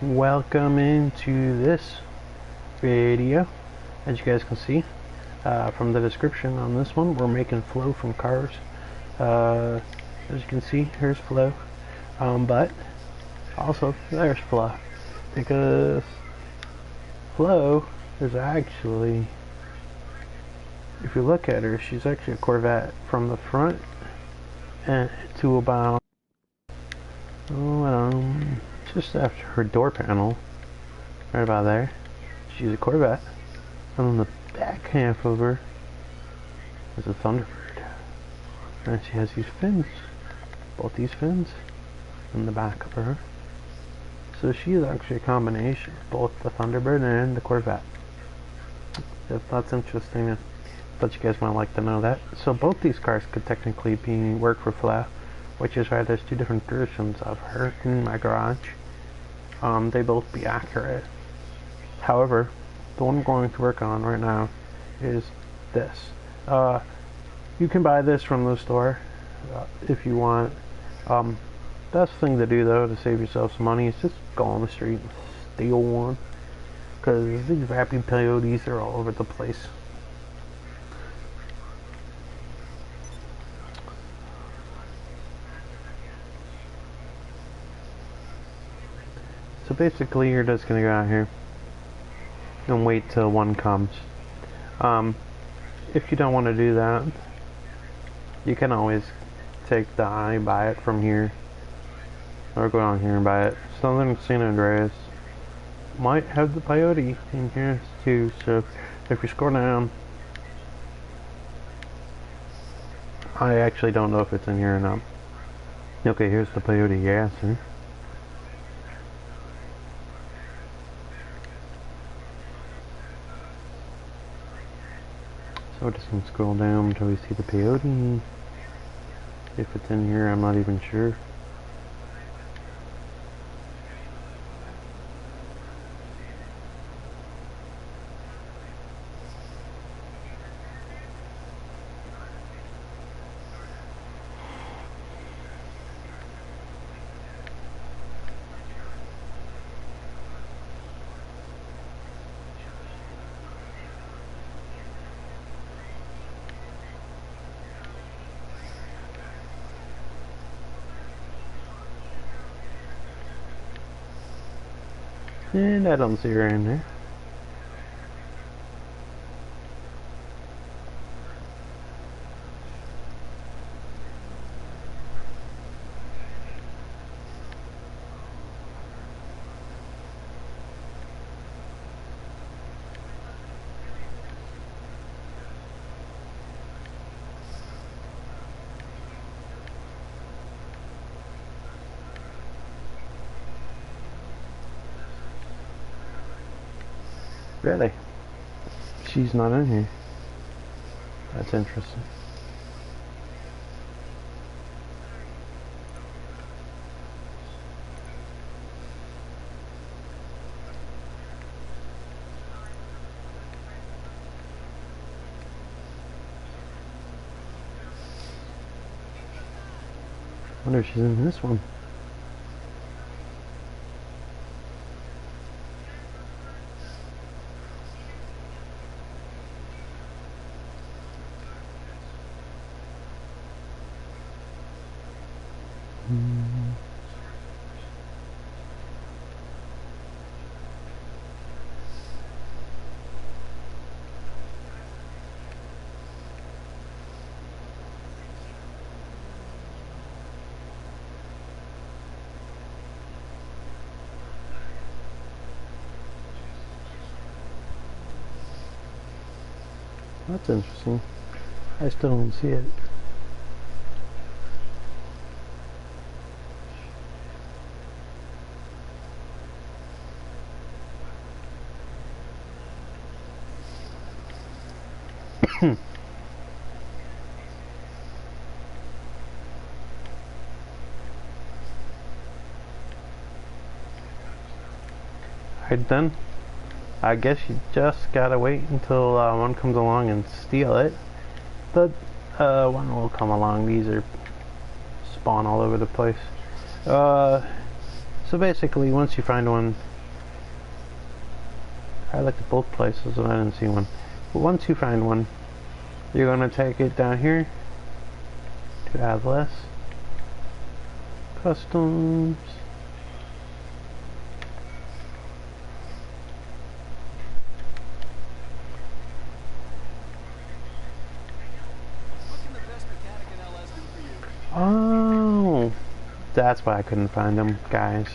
Welcome into this video. As you guys can see from the description on this one, we're making flow from cars. As you can see, here's flow, but also there's flow, because flow is actually, if you look at her, she's actually a Corvette from the front and to about just after her door panel, right about there. She's a Corvette, and on the back half of her is a Thunderbird, and she has these fins, both these fins, in the back of her. So she is actually a combination of both the Thunderbird and the Corvette. If that's interesting, I thought you guys might like to know that. So both these cars could technically be work for Flow, which is why there's two different versions of her in my garage. They both be accurate. However, the one I'm going to work on right now is this. You can buy this from the store if you want. Best thing to do though to save yourself some money is just go on the street and steal one, because these rapping peyotes are all over the place. So basically you're just gonna go out here and wait till one comes. If you don't want to do that, you can always take the eye, buy it from here, or go down here and buy it. Southern San Andreas might have the peyote in here too, so if you scroll down, I actually don't know if it's in here or not. Okay, here's the peyote gasser. So we're just going to scroll down until we see the peyote. If it's in here, I'm not even sure. And I don't see her in there. Really? She's not in here. That's interesting. I wonder if she's in this one. That's interesting. I still don't see it. Right then, I guess you just gotta wait until one comes along and steal it. But one will come along. These are spawn all over the place. So basically, once you find one, I looked at both places and I didn't see one. But once you find one, you're gonna take it down here to Atlas Customs. Oh, that's why I couldn't find them, guys.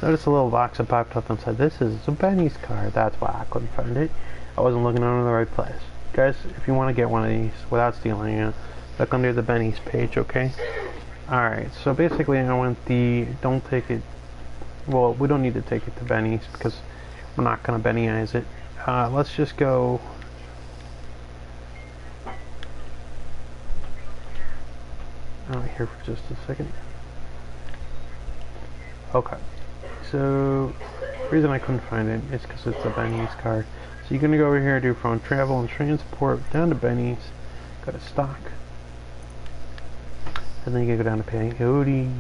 Notice a little box that popped up and said, "This is a Benny's car." That's why I couldn't find it. I wasn't looking under the right place. Guys, if you want to get one of these without stealing it, look under the Benny's page, okay? Alright, so basically I want the, don't take it, well, we don't need to take it to Benny's because we're not going to Bennyize it. Let's just go, out here for just a second. Okay, so the reason I couldn't find it is because it's a Benny's car. So you're going to go over here, do from travel and transport down to Benny's, go to stock, and then you can go down to peyote,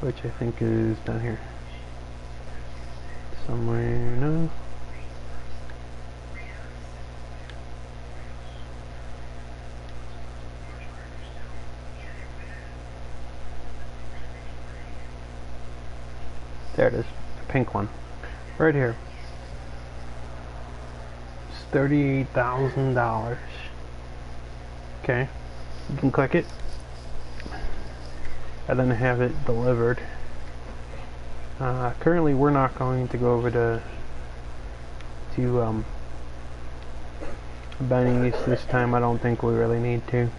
which I think is down here somewhere. No, there it is, the pink one, right here. It's $38,000. Okay, you can click it and then have it delivered. Currently we're not going to go over to Benny's this time. I don't think we really need to.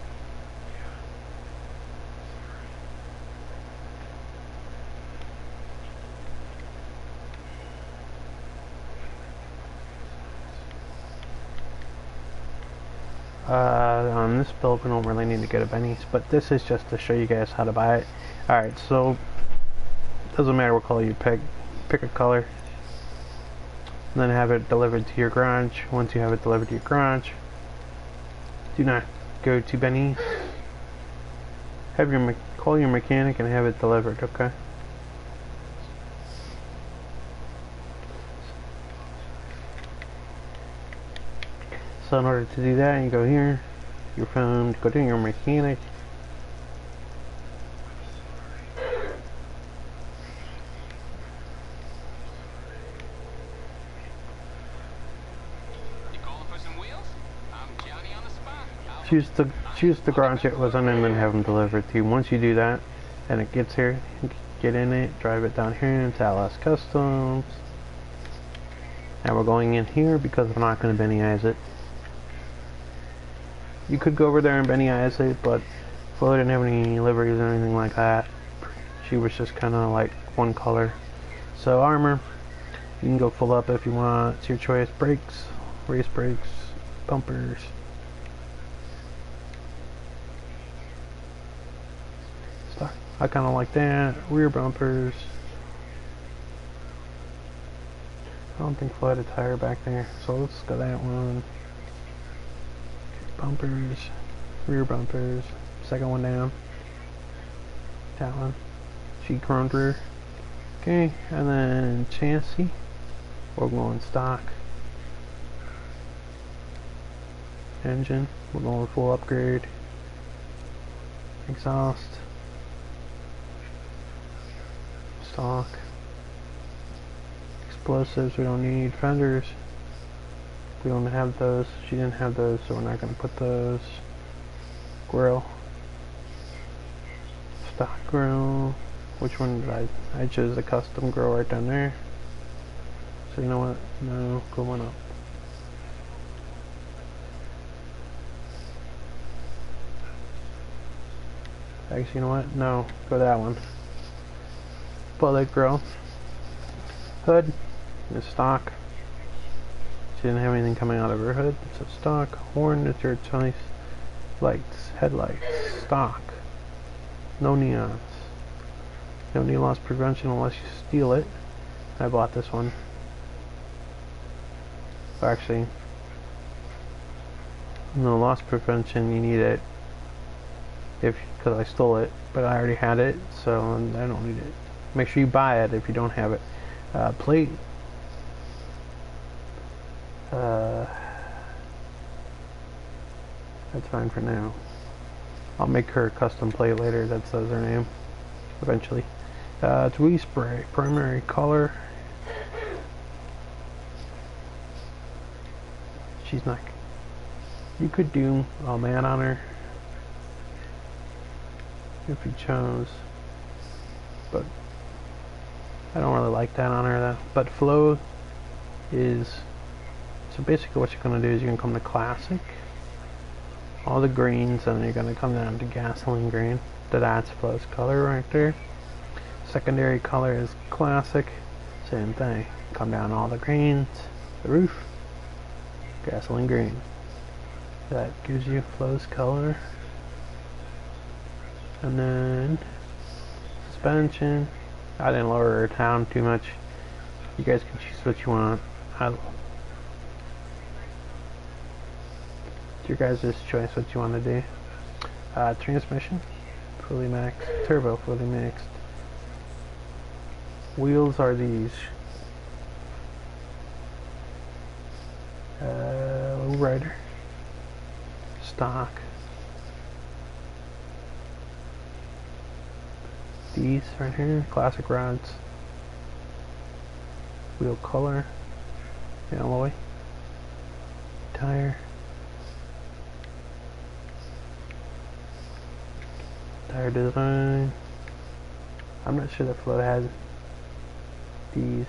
On this build we don't really need to get a Benny's, but this is just to show you guys how to buy it. Alright, so doesn't matter what color you pick a color and then have it delivered to your garage. Once you have it delivered to your garage, do not go to Benny's. Have your call your mechanic and have it delivered, okay? So in order to do that, you go here, your phone, go to your mechanic. You calling for some wheels? I'm Johnny on the spot. Choose the garage it was in and then have them delivered to you. Once you do that and it gets here, get in it, drive it down here into Atlas Customs. And we're going in here because we're not going to Bennyize it. You could go over there and Bennyize it, but Flo didn't have any liveries or anything like that. She was just kind of like one color. So armor, you can go full up if you want. It's your choice. Brakes, race brakes, bumpers. Stock. I kind of like that. Rear bumpers. I don't think Flo had a tire back there, so let's go that one. Bumpers, rear bumpers, second one down, that one, G-chromed rear. Okay, and then chassis, we're going stock. Engine, we're going full upgrade. Exhaust, stock. Explosives we don't need. Fenders, we don't have those. She didn't have those, so we're not going to put those. Grill, stock grill. Which one did I chose the custom grill right down there. So you know what? No, go one up. Actually, you know what? No, go that one. Bullet grill. Hood is stock. She didn't have anything coming out of her hood, so stock. Horn is your choice. Lights, headlights, stock. No neons. No need loss prevention unless you steal it. I bought this one. Actually, no loss prevention, you need it because I stole it, but I already had it, so I don't need it. Make sure you buy it if you don't have it. Plate. That's fine for now. I'll make her a custom plate later that says her name eventually. It's Wee Spray. Primary color. She's not. You could do a matte on her if you chose, but I don't really like that on her though. But flow is, so basically what you're going to do is you're going to come to classic, all the greens, and then you're going to come down to gasoline green. That's flow's color right there. Secondary color is classic, same thing. Come down all the greens, the roof, gasoline green. That gives you flow's color. And then suspension. I didn't lower her down too much. You guys can choose what you want. It's your guys' choice what you want to do. Transmission, fully maxed. Turbo, fully mixed. Wheels are these. Lowrider. Stock. These right here, classic rods. Wheel color. Alloy. Tire. Tire design. I'm not sure the Flow has these.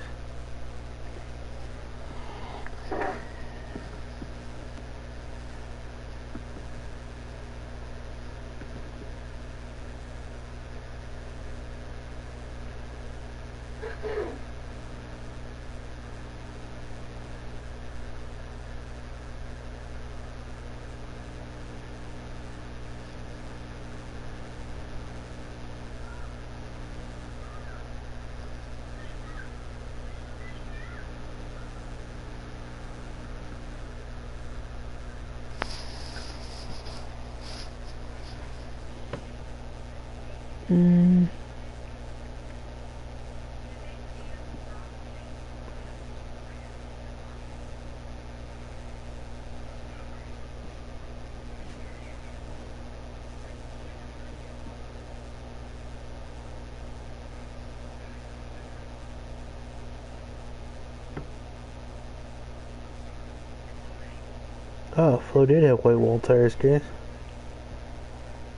Oh, Flo did have white wall tires, guys.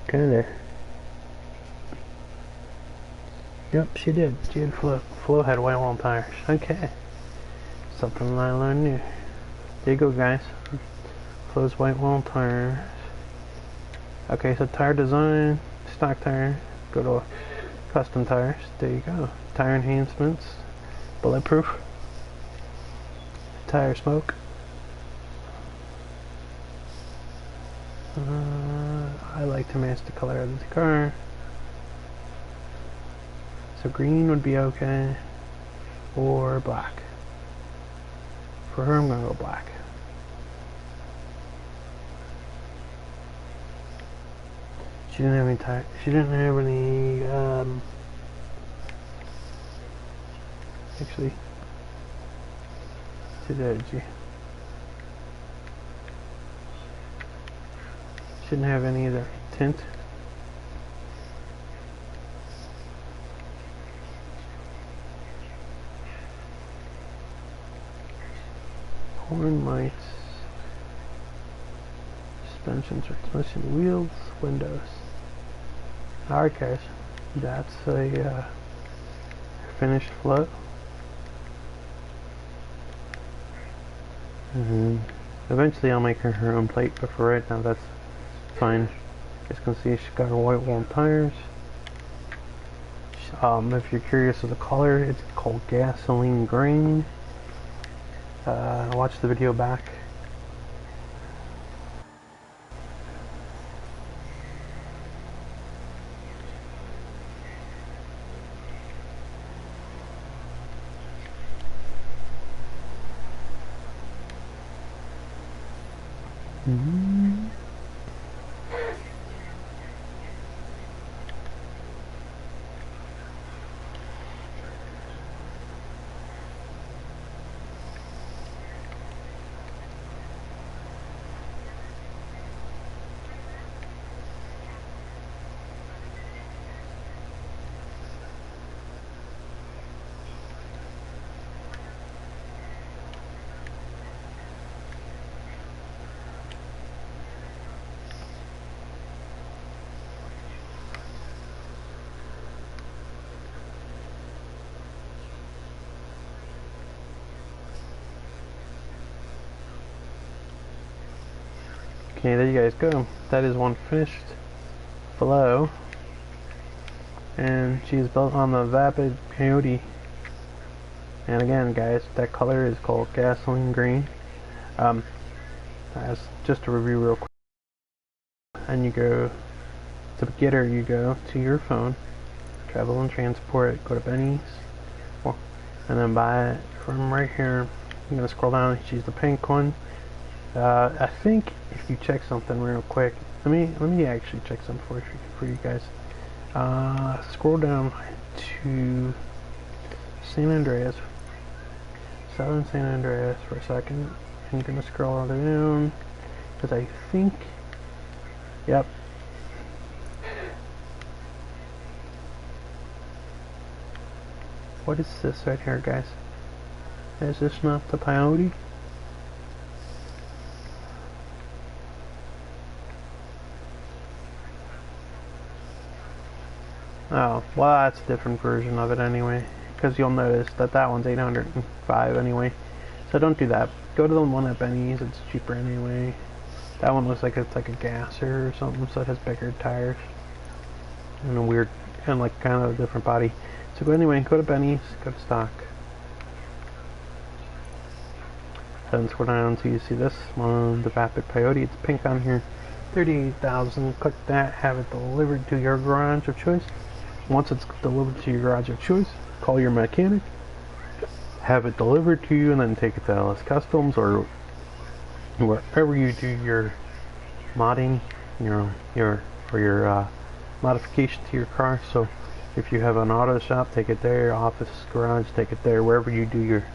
Kinda. Yep, she did. She had Flo had white wall tires. Okay. Something I learned new. There you go, guys. Flo's white wall tires. Okay, so tire design, stock tire. Go to custom tires. There you go. Tire enhancements. Bulletproof. Tire smoke. I like to match the color of the car. So green would be okay. Or black. For her, I'm gonna go black. She didn't have any tire. She didn't have any. Actually, did she? Shouldn't have any of the tint. Horn lights, suspension, transmission, wheels, windows. Alright guys, that's a finished float. Eventually I'll make her own plate, but for right now that's fine. You guys can see she's got her white wall tires. If you're curious of the color, it's called gasoline green. Watch the video back. Okay, there you guys go. That is one finished flow. And she's built on the Vapid Peyote. And again, guys, that color is called gasoline green. As just to review real quick, and you go to get her, you go to your phone, travel and transport, go to Benny's, and then buy it from right here. I'm gonna scroll down and choose the pink one. I think if you check something real quick, let me actually check something for you guys. Scroll down to San Andreas, Southern San Andreas for a second. I'm gonna scroll all the way down because I think, yep. What is this right here, guys? Is this not the Peyote? Oh, well, that's a different version of it anyway, because you'll notice that that one's 805 anyway. So don't do that. Go to the one at Benny's, it's cheaper anyway. That one looks like it's like a gasser or something, so it has bigger tires. And a weird, and like kind of a different body. So go anyway, go to Benny's, go to stock. Then scroll down so you see this one, the Vapid Peyote, it's pink on here. 38,000, click that, have it delivered to your garage of choice. Once it's delivered to your garage of choice, call your mechanic, have it delivered to you, and then take it to LS Customs or wherever you do your modding, your modification to your car. So if you have an auto shop, take it there. Office, garage, take it there. Wherever you do your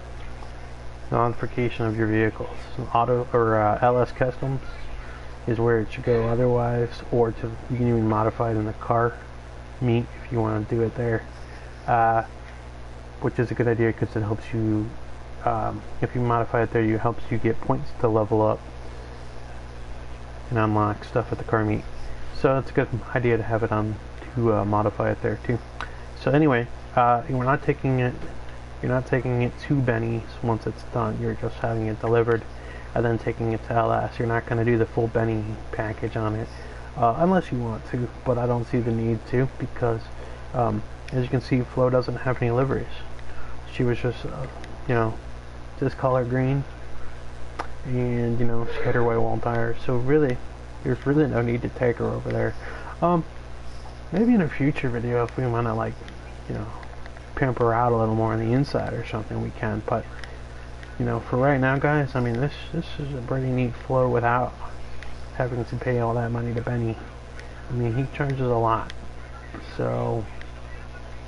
modification of your vehicles, auto or LS Customs is where it should go. Otherwise, or to you can even modify it in the car meet if you want to do it there, which is a good idea because it helps you. If you modify it there, it helps you get points to level up and unlock stuff at the car meet. So it's a good idea to have it on to modify it there too. So anyway, we're not taking it. You're not taking it to Benny's once it's done. You're just having it delivered and then taking it to LS. You're not going to do the full Benny package on it unless you want to, but I don't see the need to because as you can see, Flo doesn't have any liveries. She was just just color green, and she had her white wall tires. So really, there's really no need to take her over there. Maybe in a future video if we want to pimp her out a little more on the inside or something, we can. But for right now, guys, I mean this is a pretty neat Flo without having to pay all that money to Benny. I mean, he charges a lot, so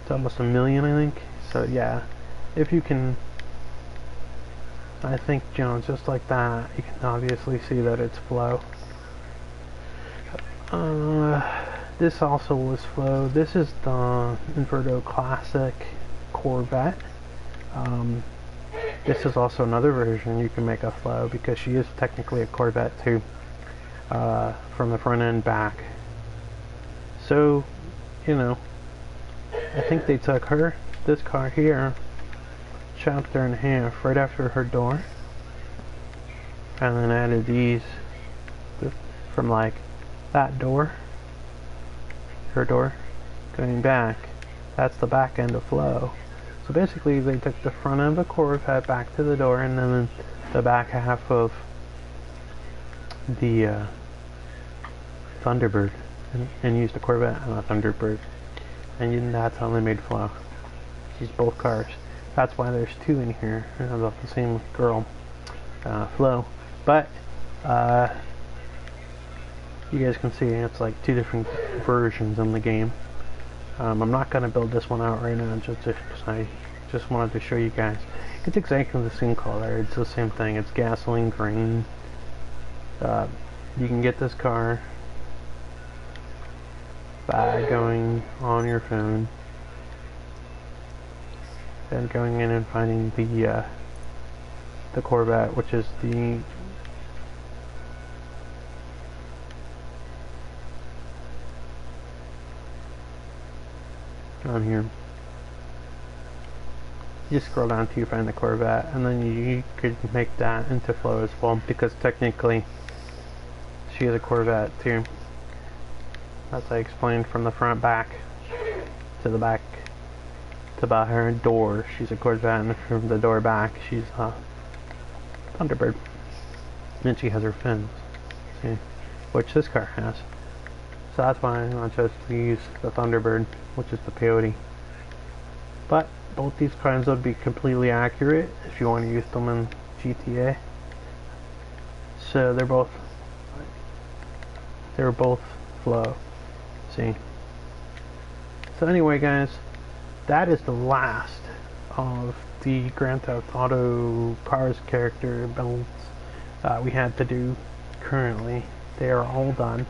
it's almost $1 million, I think. So yeah, if you can, I think just like that, you can obviously see that it's Flo. This also was Flo. This is the Inverdo Classic Corvette. This is also another version you can make a Flo because she is technically a Corvette too, from the front end back. So, I think they took this car here, chopped her in half right after her door, and then added these from like that door, her door, going back. That's the back end of Flo. So basically they took the front end of a Corvette back to the door, and then the back half of the Thunderbird and used a Corvette and a Thunderbird, and that's how they made Flo. She's both cars. That's why there's two in here about the same girl, Flo. But you guys can see it's like two different versions in the game. I'm not going to build this one out right now, I just wanted to show you guys. It's exactly the same color, it's the same thing, it's gasoline green. You can get this car by going on your phone and going in and finding the Corvette, which is the on here. You scroll down till you find the Corvette, and then you could make that into Flo as well, because technically she is a Corvette too. As I explained, from the front back to the back to about her door, she's a Corvette, and from the door back, she's a Thunderbird. And she has her fins, see, which this car has. So that's why I chose to use the Thunderbird, which is the Peyote. But both these cars would be completely accurate if you want to use them in GTA. So they're both flow. See. So anyway, guys, that is the last of the Grand Theft Auto cars character builds we had to do currently. They are all done.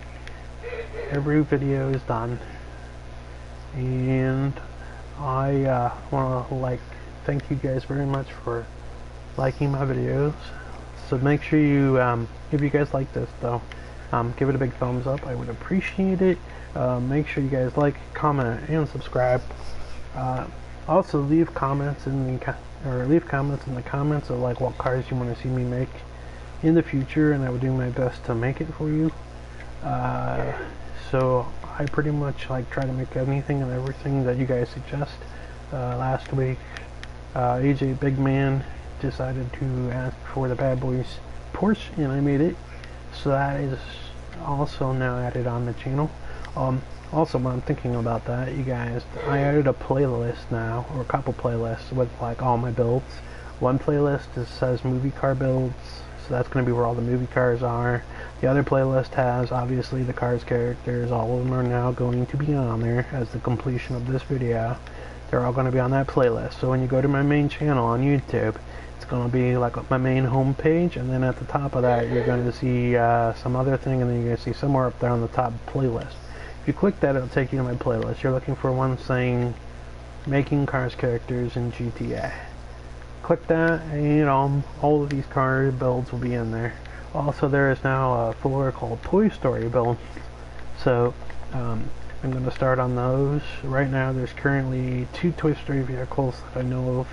Every video is done, and I want to thank you guys very much for liking my videos. So make sure you, if you guys like this though, give it a big thumbs up. I would appreciate it. Make sure you guys like, comment, and subscribe. Also leave comments in the comments of like what cars you want to see me make in the future, and I will do my best to make it for you. So I pretty much try to make anything and everything that you guys suggest. Last week, AJ Big Man decided to ask for the Bad Boys Porsche, and I made it. So that is also now added on the channel. Also, when I'm thinking about that, you guys, I added a playlist now, or a couple playlists with all my builds. One playlist says movie car builds, so that's going to be where all the movie cars are. The other playlist has obviously the cars characters. All of them are now going to be on there as the completion of this video. They're all going to be on that playlist. So when you go to my main channel on YouTube, it's going to be my main home page, and then at the top of that you're going to see some other thing, and then you're going to see somewhere up there on the top playlist. If you click that, it'll take you to my playlist. You're looking for one saying making cars characters in GTA. Click that, and all of these car builds will be in there. Also, there is now a folder called Toy Story builds. So I'm going to start on those. Right now there's currently 2 Toy Story vehicles that I know of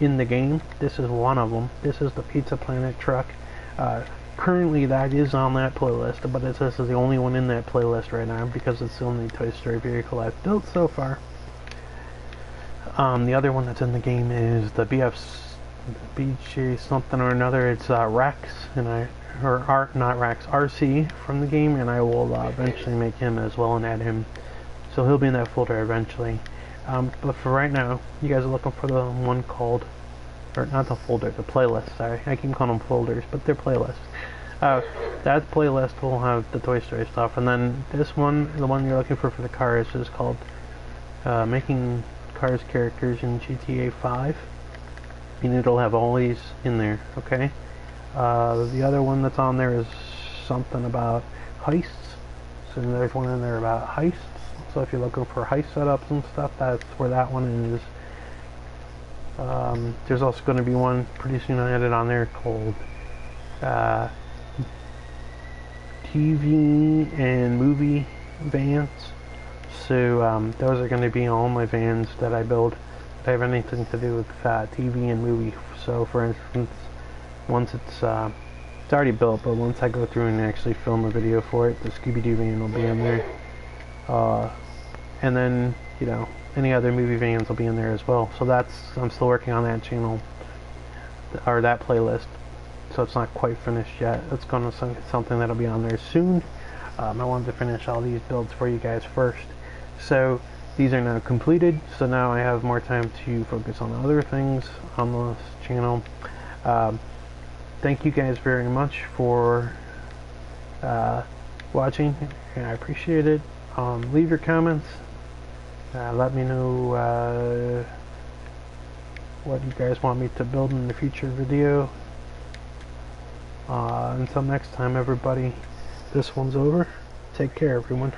in the game. This is one of them. This is the Pizza Planet truck. Currently that is on that playlist, but this is the only one in that playlist right now because it's the only Toy Story vehicle I've built so far. The other one that's in the game is the BJ something or another. It's Rex, and not Rex, RC from the game, and I will eventually make him as well and add him. So he'll be in that folder eventually. But for right now, you guys are looking for the one called, or not the folder, the playlist, sorry. I keep calling them folders, but they're playlists. That playlist will have the Toy Story stuff, and then this one, the one you're looking for the cars, is called Making Cars Characters in GTA 5. And it'll have all these in there, okay? The other one that's on there is something about heists. So there's one in there about heists. So if you're looking for heist setups and stuff, that's where that one is. There's also going to be one pretty soon I added on there called TV and movie vans. So those are going to be all my vans that I build that have anything to do with TV and movie. So for instance, once it's already built, but once I go through and actually film a video for it, the Scooby-Doo van will be in there. And then, any other movie vans will be in there as well. So I'm still working on that channel, or that playlist. So it's not quite finished yet. It's going to something that'll be on there soon. I wanted to finish all these builds for you guys first. So these are now completed. So now I have more time to focus on other things on this channel. Thank you guys very much for watching, and I appreciate it. Leave your comments. Let me know what you guys want me to build in the future video. Until next time, everybody, this one's over. Take care, everyone.